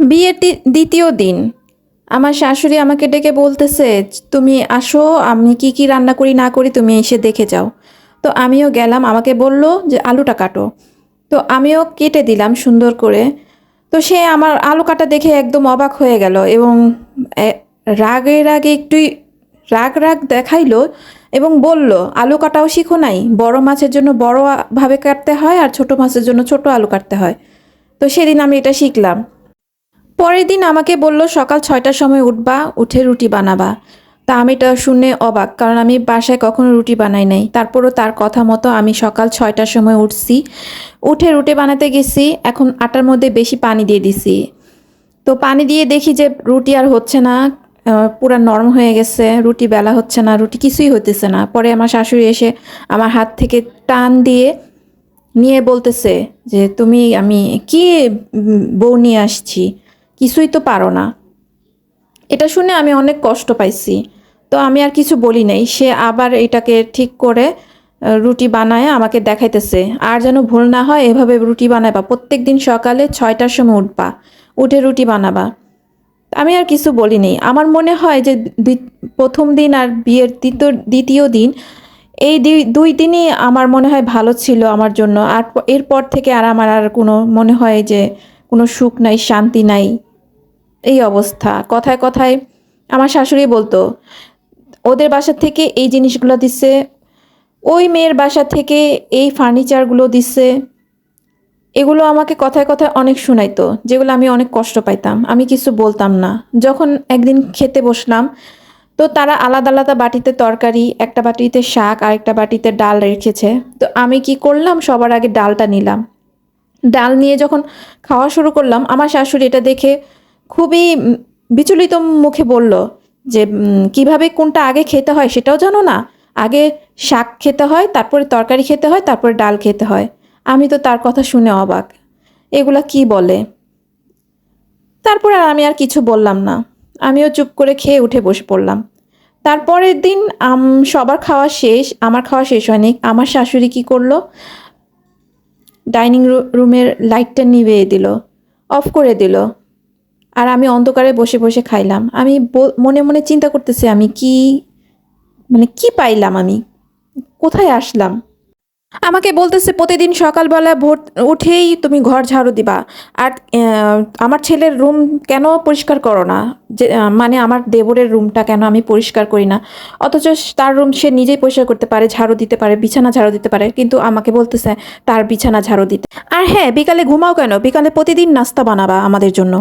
বিয়ের দ্বিতীয় দিন আমার শাশুড়ি আমাকে ডেকে বলতেছে, তুমি আসো, আমি কি কি রান্না করি না করি তুমি এসে দেখে যাও। তো আমিও গেলাম, আমাকে বলল যে আলুটা কাটো। তো আমিও কেটে দিলাম সুন্দর করে। তো সে আমার আলু কাটা দেখে একদম অবাক হয়ে গেল এবং এ, রাগে রাগে একটুই রাগ রাগ দেখাইলো এবং বলল, আলু কাটাও শিখো নাই? বড় মাছের জন্য বড় ভাবে কাটতে হয় আর ছোট মাছের জন্য ছোট আলু কাটতে হয়। তো সেদিন আমি এটা শিখলাম। পরের দিন আমাকে বলল সকাল ৬টার সময় উঠবা, উঠে রুটি বানাবা। তা আমি এটা শুনে অবাক, কারণ আমি বাসায় কখনো রুটি বানাই নাই। তারপরও তার কথা মতো আমি সকাল ৬টার সময় উঠছি, উঠে রুটি বানাতে গেছি। এখন আটার মধ্যে বেশি পানি দিয়ে দিছি। তো পানি দিয়ে দেখি যে রুটি আর হচ্ছে না, পুরা নরম হয়ে গেছে, রুটি বেলা হচ্ছে না, রুটি কিছুই হতেছে না। পরে আমার শাশুড়ি এসে আমার হাত থেকে টান দিয়ে নিয়ে বলতেছে যে তুমি আমি কি বউ নিয়ে আসছি, কিছুই তো পারো না। এটা শুনে আমি অনেক কষ্ট পাইছি। তো আমি আর কিছু বলি নাই। সে আবার এটাকে ঠিক করে রুটি বানায় আমাকে দেখাইতেছে, আর যেন ভুল না হয় এভাবে রুটি বানাবা, প্রত্যেক দিন সকালে ৬টার সময় উঠবা, উঠে রুটি বানাবা। আমি আর কিছু বলিনি। আমার মনে হয় যে প্রথম দিন আর বিয়ের দ্বিতীয় দিন, এই দুই দিনই আমার মনে হয় ভালো ছিল আমার জন্য। আর এরপর থেকে আর আমার আর কোনো মনে হয় যে কোনো সুখ নাই, শান্তি নাই, এই অবস্থা। কথায় কথায় আমার শাশুড়ি বলতো, ওদের বাসা থেকে এই জিনিসগুলো দিছে, ওই মেয়ের বাসা থেকে এই ফার্নিচারগুলো দিছে। এগুলো আমাকে কথায় কথায় অনেক শুনাইতো, যেগুলো আমি অনেক কষ্ট পাইতাম। আমি কিছু বলতাম না। যখন একদিন খেতে বসলাম, তো তারা আলাদা আলাদা বাটিতে তরকারি, একটা বাটিতে শাক আর একটা বাটিতে ডাল রেখেছে। তো আমি কি করলাম, সবার আগে ডালটা নিলাম। ডাল নিয়ে যখন খাওয়া শুরু করলাম, আমার শাশুড়ি এটা দেখে খুবই বিচলিত মুখে বলল যে কিভাবে কোনটা আগে খেতে হয় সেটাও জানো না? আগে শাক খেতে হয়, তারপরে তরকারি খেতে হয়, তারপরে ডাল খেতে হয়। আমি তো তার কথা শুনে অবাক, এগুলা কি বলে। তারপর আর আমি আর কিছু বললাম না। আমিও চুপ করে খেয়ে উঠে বসে পড়লাম। তারপরের দিন সবার খাওয়া শেষ, আমার খাওয়া শেষ হয়নি। আমার শাশুড়ি কি করলো, ডাইনিং রুমের লাইটটা নিভিয়ে দিল, অফ করে দিল। আর আমি অন্ধকারে বসে বসে খাইলাম। আমি মনে মনে চিন্তা করতেছি, আমি কি মানে কি পাইলাম, আমি কোথায় আসলাম। আমাকে বলতেছে প্রতিদিন সকালবেলা ভোর উঠেই তুমি ঘর ঝাড়ু দিবা। আর আমার ছেলের রুম কেন পরিষ্কার করো না? যে মানে আমার দেবরের রুমটা কেন আমি পরিষ্কার করি না? অথচ তার রুম সে নিজেই পরিষ্কার করতে পারে, ঝাড়ু দিতে পারে, বিছানা ঝাড়ু দিতে পারে, কিন্তু আমাকে বলতেছে তার বিছানা ঝাড়ু দিতে। আর হ্যাঁ, বিকালে ঘুমাও কেন? বিকালে প্রতিদিন নাস্তা বানাবা আমাদের জন্য।